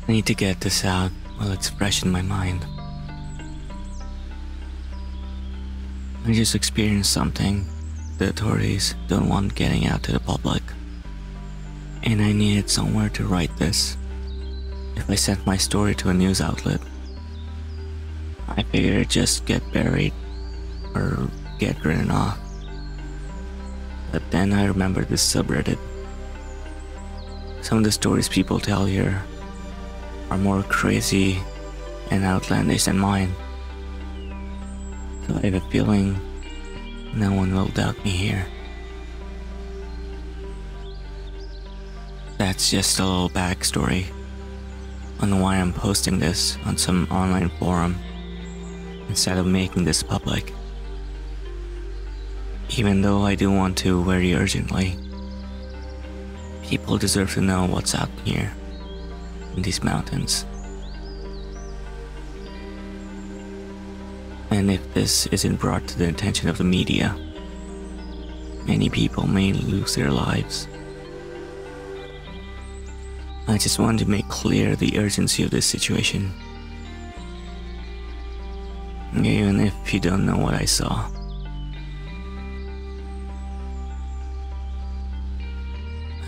I need to get this out while it's fresh in my mind. I just experienced something the authorities don't want getting out to the public, and I needed somewhere to write this. If I sent my story to a news outlet, I figured it'd just get buried or get written off. But then I remembered this subreddit. Some of the stories people tell here are more crazy and outlandish than mine. So I have a feeling no one will doubt me here. That's just a little backstory on why I'm posting this on some online forum instead of making this public. Even though I do want to very urgently, people deserve to know what's out here in these mountains. And if this isn't brought to the attention of the media, many people may lose their lives. I just want to make clear the urgency of this situation. Even if you don't know what I saw.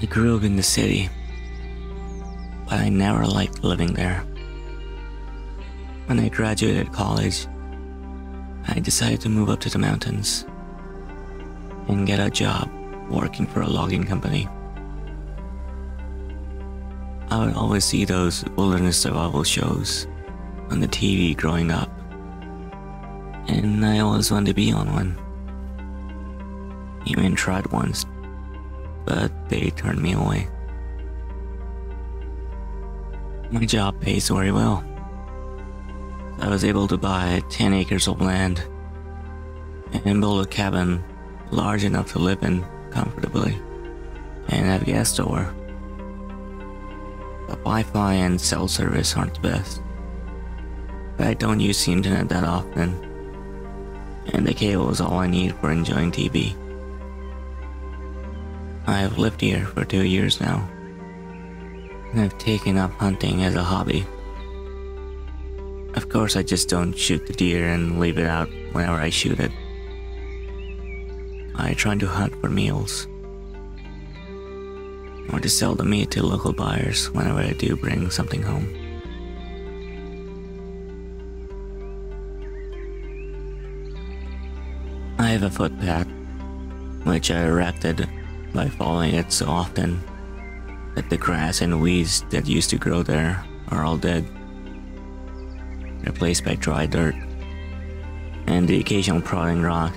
I grew up in the city, but I never liked living there. When I graduated college, I decided to move up to the mountains and get a job working for a logging company. I would always see those wilderness survival shows on the TV growing up, and I always wanted to be on one. Even tried once, but they turned me away. My job pays very well. I was able to buy 10 acres of land and build a cabin large enough to live in comfortably and have a gas store. The Wi-Fi and cell service aren't the best, but I don't use the internet that often, and the cable is all I need for enjoying TV. I have lived here for 2 years now, and I've taken up hunting as a hobby. Of course, I just don't shoot the deer and leave it out whenever I shoot it. I try to hunt for meals, or to sell the meat to local buyers whenever I do bring something home. I have a footpath, which I erected by following it so often that the grass and weeds that used to grow there are all dead, replaced by dry dirt and the occasional prodding rock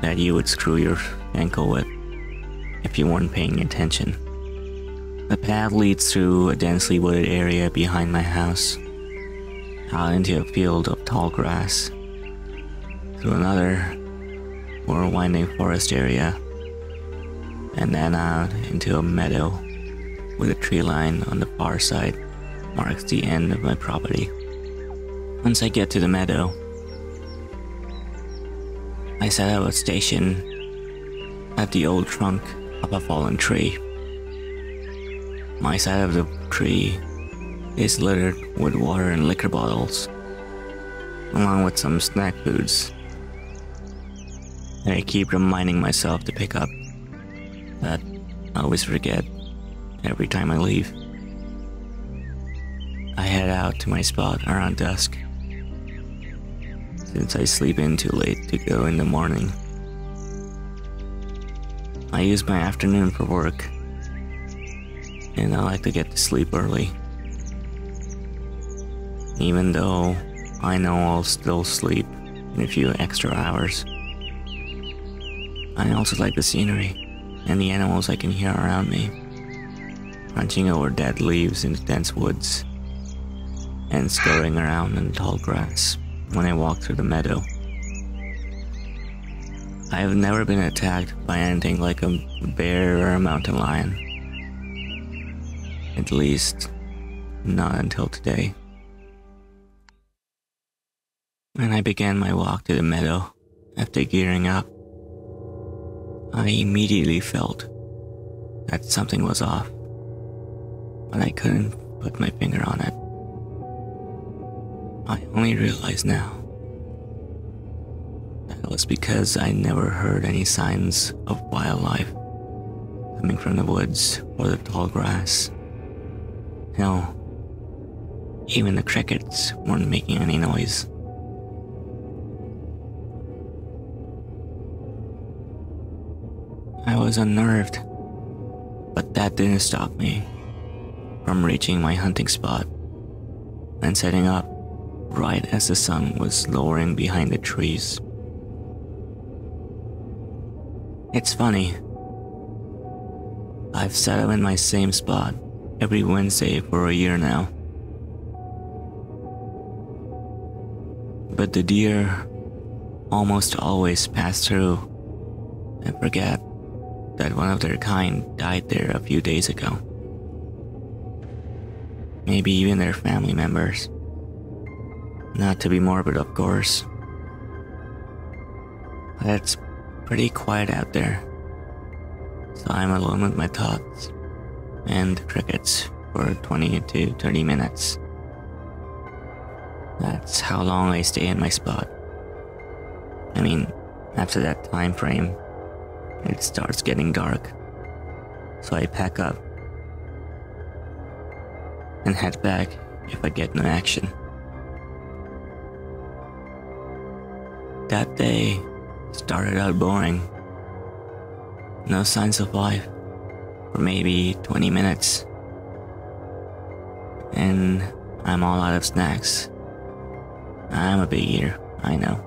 that you would screw your ankle with if you weren't paying attention. The path leads through a densely wooded area behind my house, out into a field of tall grass, through another more winding forest area, and then out into a meadow with a tree line on the far side marks the end of my property. Once I get to the meadow, I set up a station at the old trunk of a fallen tree. My side of the tree is littered with water and liquor bottles, along with some snack foods that I keep reminding myself to pick up, but I always forget every time I leave. I head out to my spot around dusk, since I sleep in too late to go in the morning. I use my afternoon for work, and I like to get to sleep early. Even though I know I'll still sleep in a few extra hours. I also like the scenery and the animals I can hear around me, crunching over dead leaves in the dense woods and scurrying around in the tall grass when I walk through the meadow. I have never been attacked by anything like a bear or a mountain lion. At least, not until today. When I began my walk to the meadow after gearing up, I immediately felt that something was off, but I couldn't put my finger on it. I only realize now that it was because I never heard any signs of wildlife coming from the woods or the tall grass. Hell, even the crickets weren't making any noise. I was unnerved, but that didn't stop me from reaching my hunting spot and setting up right as the sun was lowering behind the trees. It's funny, I've set up in my same spot every Wednesday for a year now. But the deer almost always pass through and forget that one of their kind died there a few days ago. Maybe even their family members. Not to be morbid, of course. But it's pretty quiet out there, so I'm alone with my thoughts and crickets for 20 to 30 minutes. That's how long I stay in my spot. I mean, after that time frame, it starts getting dark, so I pack up and head back if I get no action. That day started out boring. No signs of life for maybe 20 minutes. And I'm all out of snacks. I'm a big eater, I know.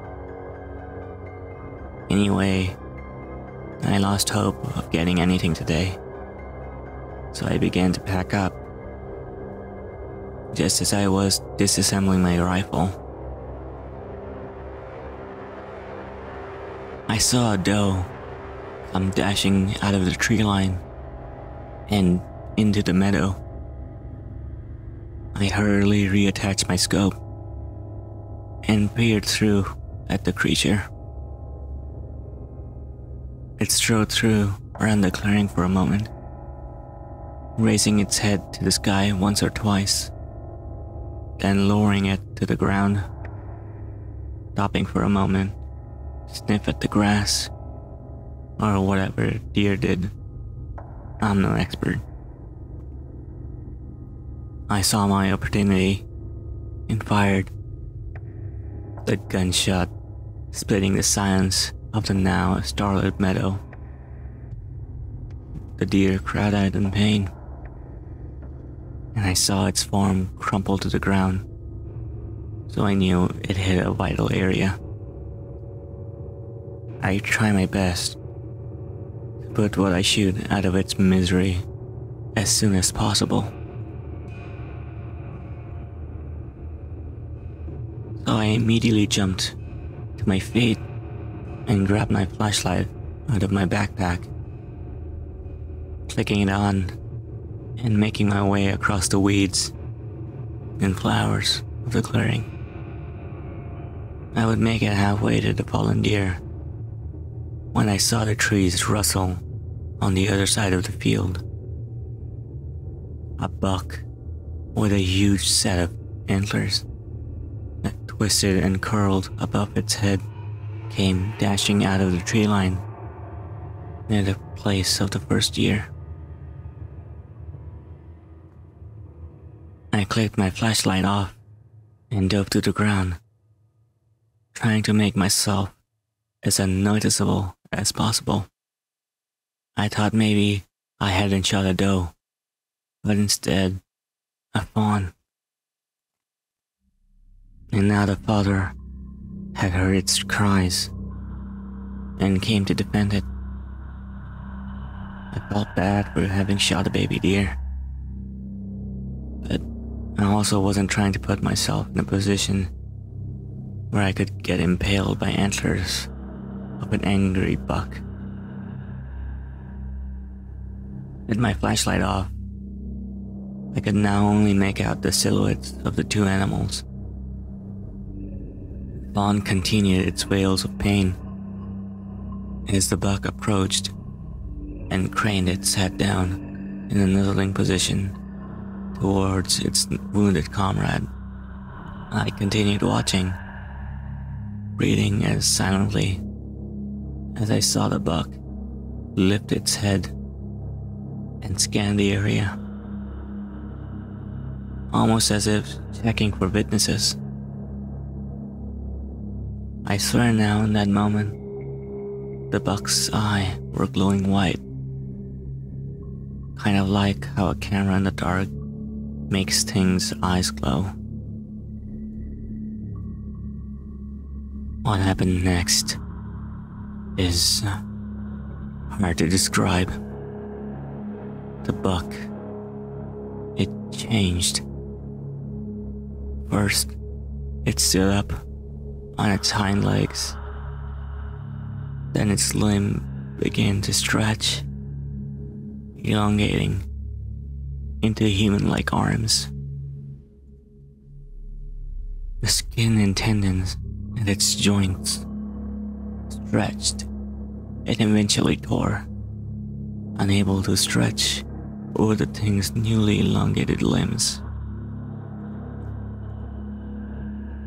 Anyway, I lost hope of getting anything today, so I began to pack up. Just as I was disassembling my rifle, I saw a doe come dashing out of the tree line and into the meadow. I hurriedly reattached my scope and peered through at the creature. It strode through around the clearing for a moment, raising its head to the sky once or twice, then lowering it to the ground, stopping for a moment, sniff at the grass, or whatever deer did. I'm no expert. I saw my opportunity and fired. The gunshot splitting the silence of the now starlit meadow. The deer cried out in pain, and I saw its form crumple to the ground, so I knew it hit a vital area. I try my best to put what I shoot out of its misery as soon as possible. So I immediately jumped to my feet and grabbed my flashlight out of my backpack, clicking it on and making my way across the weeds and flowers of the clearing. I would make it halfway to the fallen deer when I saw the trees rustle on the other side of the field. A buck with a huge set of antlers that twisted and curled above its head came dashing out of the tree line near the place of the first deer. I clicked my flashlight off and dove to the ground, trying to make myself as unnoticeable as possible. I thought maybe I hadn't shot a doe, but instead a fawn. And now the father had heard its cries and came to defend it. I felt bad for having shot a baby deer, but I also wasn't trying to put myself in a position where I could get impaled by antlers of an angry buck. With my flashlight off, I could now only make out the silhouettes of the two animals. The fawn continued its wails of pain as the buck approached and craned its head down in a nuzzling position towards its wounded comrade. I continued watching, breathing as silently as I saw the buck lift its head and scan the area, almost as if checking for witnesses. I swear now in that moment, the buck's eyes were glowing white, kind of like how a camera in the dark makes things' eyes glow. What happened next is hard to describe. The buck, it changed. First, it stood up on its hind legs. Then its limb began to stretch, elongating into human-like arms. The skin and tendons and its joints stretched and eventually tore, unable to stretch over the thing's newly elongated limbs.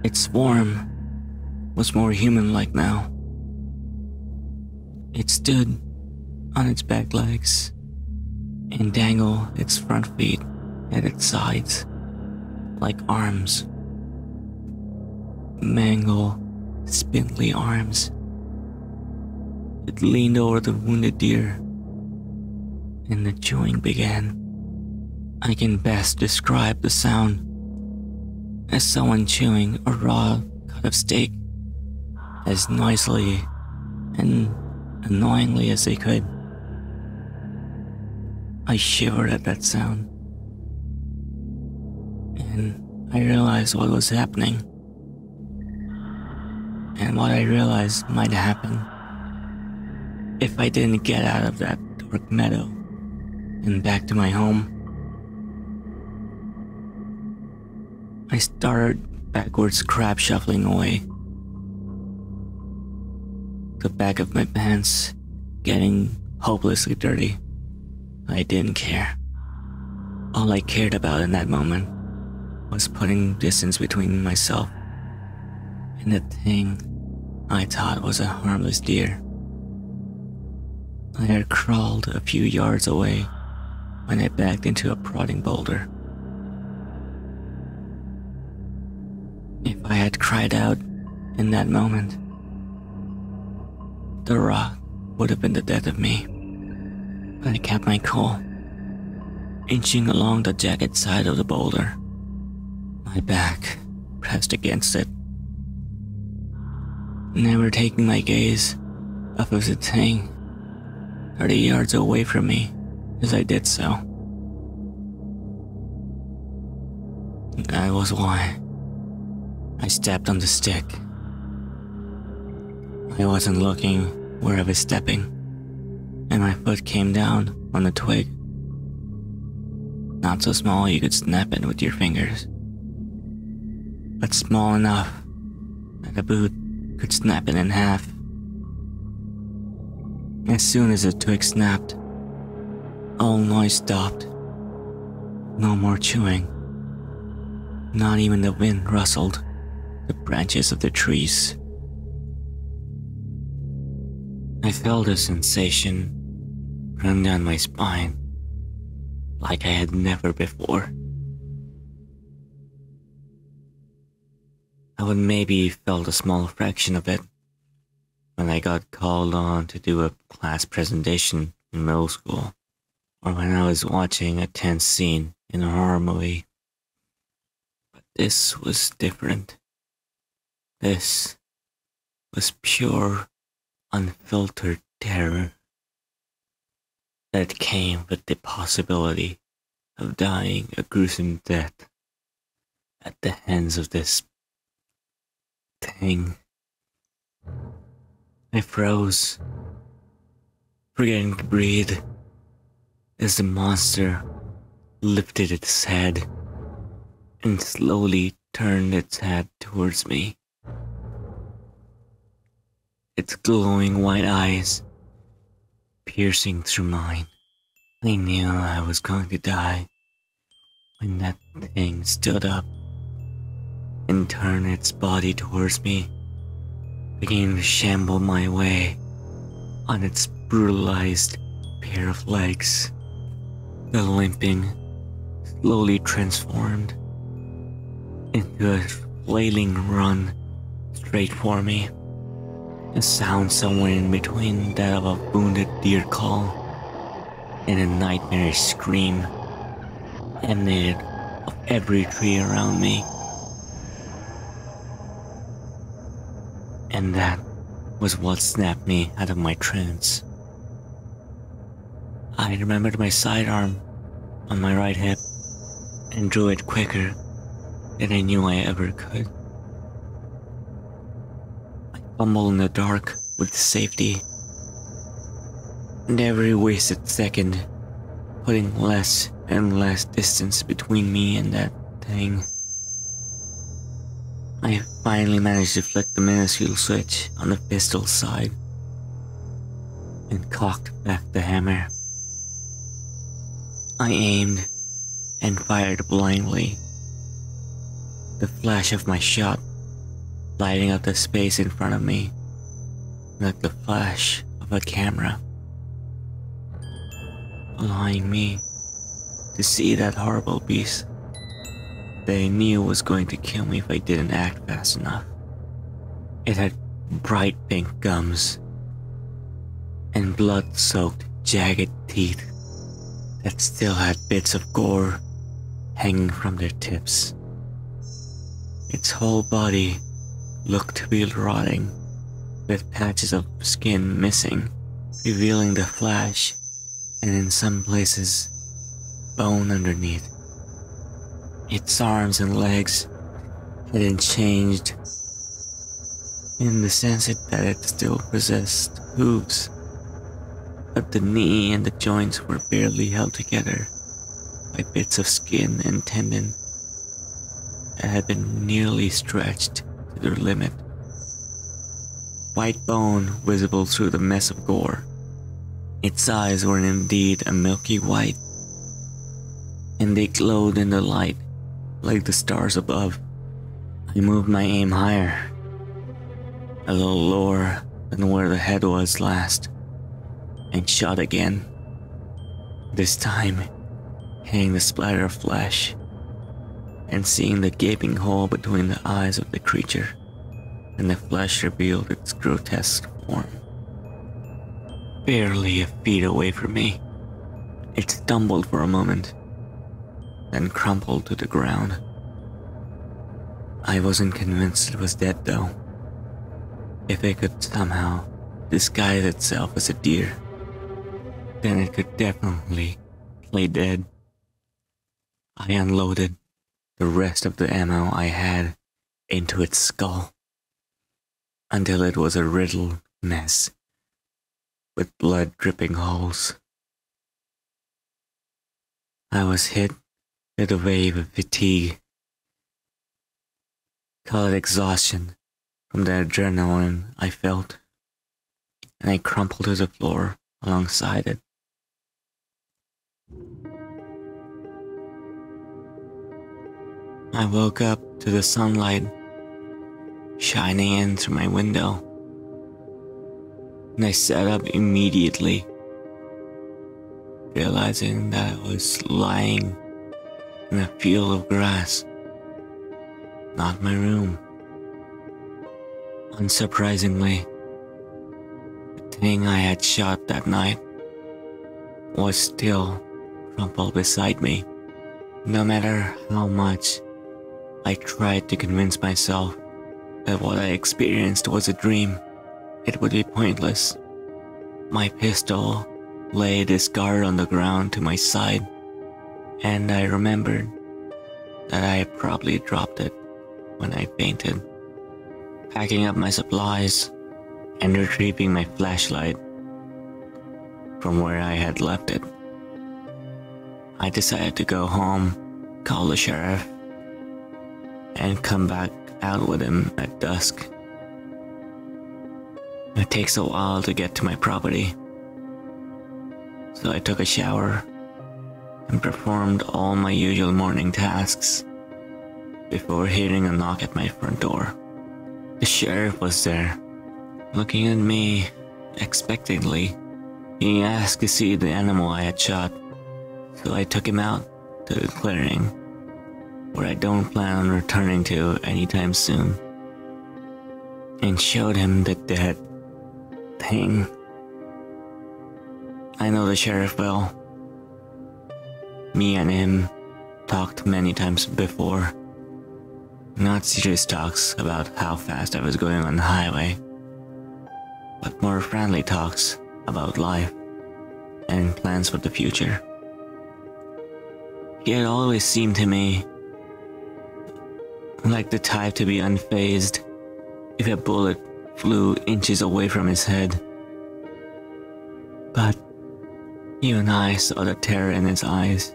Its form was more human-like now. It stood on its back legs and dangled its front feet at its sides like arms. Mangled, spindly arms. It leaned over the wounded deer, and the chewing began. I can best describe the sound as someone chewing a raw cut of steak as noisily and annoyingly as they could. I shivered at that sound, and I realized what was happening, and what I realized might happen if I didn't get out of that dark meadow and back to my home. I started backwards, crab shuffling away, the back of my pants getting hopelessly dirty. I didn't care. All I cared about in that moment was putting distance between myself and the thing I thought was a harmless deer. I had crawled a few yards away when I backed into a prodding boulder. If I had cried out in that moment, the rock would have been the death of me. But I kept my cool, inching along the jagged side of the boulder, my back pressed against it, never taking my gaze off of the thing 30 yards away from me as I did so. That was why I stepped on the stick. I wasn't looking where I was stepping, and my foot came down on a twig. Not so small you could snap it with your fingers, but small enough that a boot could snap it in half. As soon as the twig snapped, all noise stopped. No more chewing. Not even the wind rustled the branches of the trees. I felt a sensation run down my spine like I had never before. I would maybe felt a small fraction of it when I got called on to do a class presentation in middle school, or when I was watching a tense scene in a horror movie. But this was different. This was pure, unfiltered terror that came with the possibility of dying a gruesome death at the hands of this thing. I froze, forgetting to breathe, as the monster lifted its head and slowly turned its head towards me. Its glowing white eyes piercing through mine. I knew I was going to die when that thing stood up and turned its body towards me, beginning to shamble my way on its brutalized pair of legs. The limping slowly transformed into a flailing run straight for me. A sound somewhere in between that of a wounded deer call and a nightmarish scream emanated of every tree around me. And that was what snapped me out of my trance. I remembered my sidearm on my right hip and drew it quicker than I knew I ever could. I fumbled in the dark with safety, and every wasted second putting less and less distance between me and that thing. I finally managed to flick the minuscule switch on the pistol side and cocked back the hammer. I aimed and fired blindly, the flash of my shot lighting up the space in front of me like the flash of a camera, allowing me to see that horrible beast that I knew was going to kill me if I didn't act fast enough. It had bright pink gums and blood-soaked, jagged teeth that still had bits of gore hanging from their tips. Its whole body looked to be rotting, with patches of skin missing, revealing the flesh, and in some places, bone underneath. Its arms and legs hadn't changed in the sense that it still possessed hooves, but the knee and the joints were barely held together by bits of skin and tendon that had been nearly stretched to their limit. White bone visible through the mess of gore. Its eyes were indeed a milky white, and they glowed in the light like the stars above. I moved my aim higher, a little lower than where the head was last, and shot again. This time, hitting the splatter of flesh and seeing the gaping hole between the eyes of the creature, and the flesh revealed its grotesque form. Barely a feet away from me, it stumbled for a moment, then crumpled to the ground. I wasn't convinced it was dead though. If it could somehow disguise itself as a deer, then it could definitely play dead. I unloaded the rest of the ammo I had into its skull until it was a riddled mess with blood dripping holes. I was hit with a wave of fatigue, call it exhaustion from the adrenaline I felt, and I crumpled to the floor alongside it. I woke up to the sunlight shining in through my window, and I sat up immediately, realizing that I was lying in a field of grass, not my room. Unsurprisingly, the thing I had shot that night was still crumpled beside me. No matter how much I tried to convince myself that what I experienced was a dream, it would be pointless. My pistol lay discarded on the ground to my side, and I remembered that I had probably dropped it when I fainted. Packing up my supplies and retrieving my flashlight from where I had left it, I decided to go home, call the sheriff, and come back out with him at dusk. It takes a while to get to my property, so I took a shower and performed all my usual morning tasks. before hearing a knock at my front door. The sheriff was there, looking at me expectantly. He asked to see the animal I had shot, so I took him out to the clearing, where I don't plan on returning to anytime soon, and showed him the dead thing. I know the sheriff well. Me and him talked many times before. Not serious talks about how fast I was going on the highway, but more friendly talks about life and plans for the future. He had always seemed to me like the type to be unfazed if a bullet flew inches away from his head. But even I saw the terror in his eyes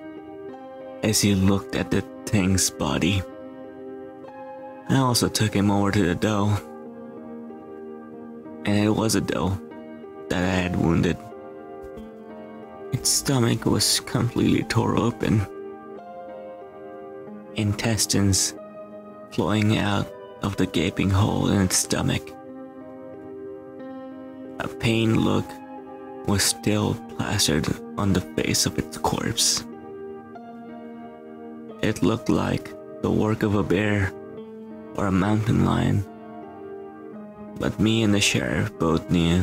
as he looked at the thing's body. I also took him over to the doe, and it was a doe that I had wounded. Its stomach was completely tore open, intestines flowing out of the gaping hole in its stomach. A pained look was still plastered on the face of its corpse. It looked like the work of a bear or a mountain lion, but me and the sheriff both knew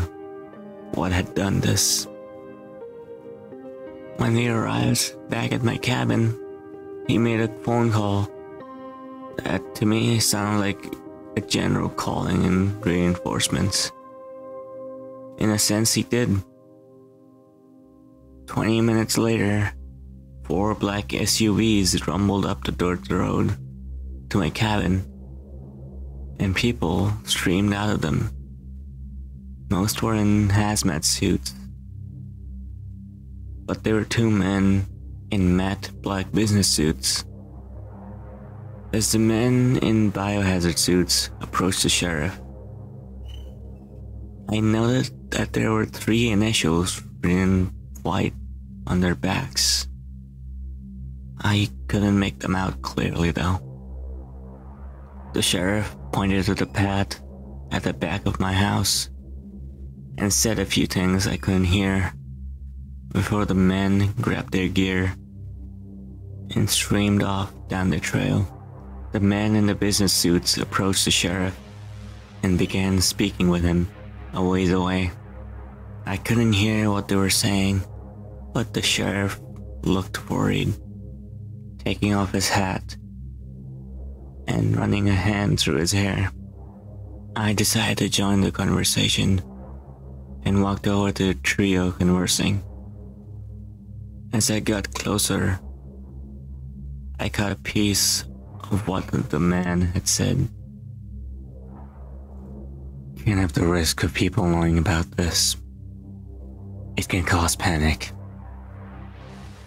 what had done this. When he arrived back at my cabin, he made a phone call that to me sounded like a general calling in reinforcements. In a sense, he did. 20 minutes later, 4 black SUVs rumbled up the dirt road to my cabin, and people streamed out of them. Most were in hazmat suits, but there were 2 men in matte black business suits. As the men in biohazard suits approached the sheriff, I noticed that there were 3 initials written in white on their backs. I couldn't make them out clearly though. The sheriff pointed to the path at the back of my house and said a few things I couldn't hear before the men grabbed their gear and streamed off down the trail. The men in the business suits approached the sheriff and began speaking with him a ways away. I couldn't hear what they were saying, but the sheriff looked worried, taking off his hat and running a hand through his hair. I decided to join the conversation and walked over to the trio conversing. As I got closer, I caught a piece of what the man had said. Can't have the risk of people knowing about this. It can cause panic.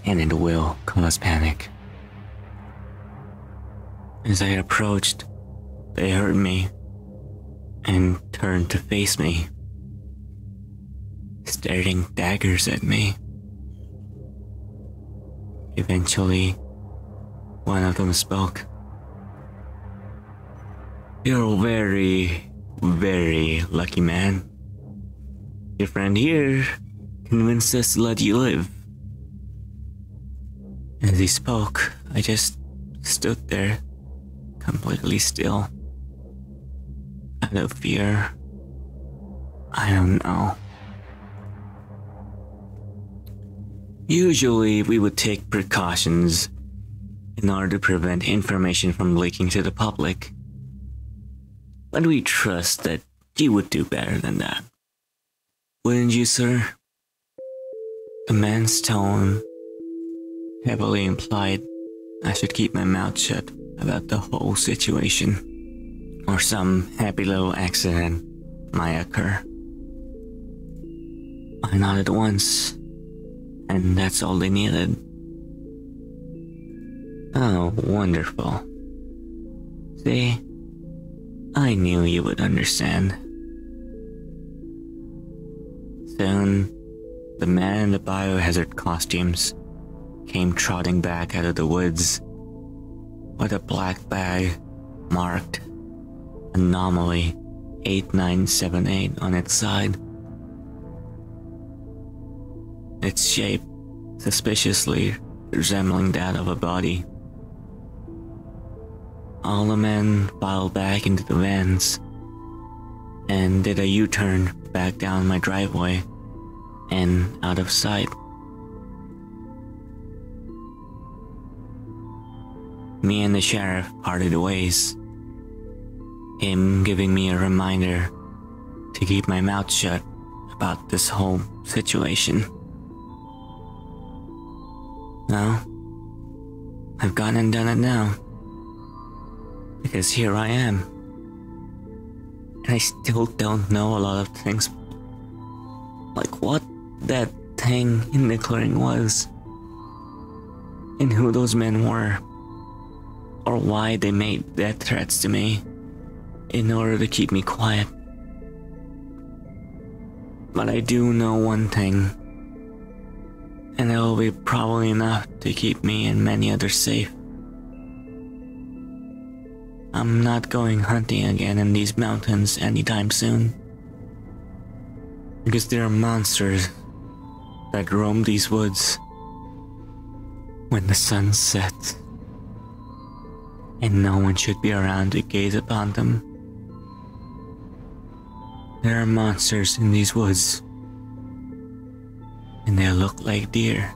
And it will cause panic. As I approached, they heard me and turned to face me, staring daggers at me. Eventually, one of them spoke. You're a very, very lucky man. Your friend here convinced us to let you live. As he spoke, I just stood there, completely still. Out of fear. I don't know. Usually, we would take precautions in order to prevent information from leaking to the public. But we trust that you would do better than that. Wouldn't you, sir? The man's tone heavily implied I should keep my mouth shut about the whole situation, or some happy little accident might occur. I nodded once, and that's all they needed. Oh, wonderful. See? I knew you would understand. Soon, the man in the biohazard costumes came trotting back out of the woods, with a black bag marked Anomaly 8978 on its side. Its shape suspiciously resembling that of a body. All the men filed back into the vans and did a U-turn back down my driveway and out of sight. Me and the sheriff parted ways, him giving me a reminder to keep my mouth shut about this whole situation. Well, I've gone and done it now, because here I am, and I still don't know a lot of things, like what that thing in the clearing was, and who those men were, or why they made death threats to me in order to keep me quiet. But I do know one thing, and it will be probably enough to keep me and many others safe. I'm not going hunting again in these mountains anytime soon, because there are monsters that roam these woods when the sun sets, and no one should be around to gaze upon them. There are monsters in these woods, and they look like deer.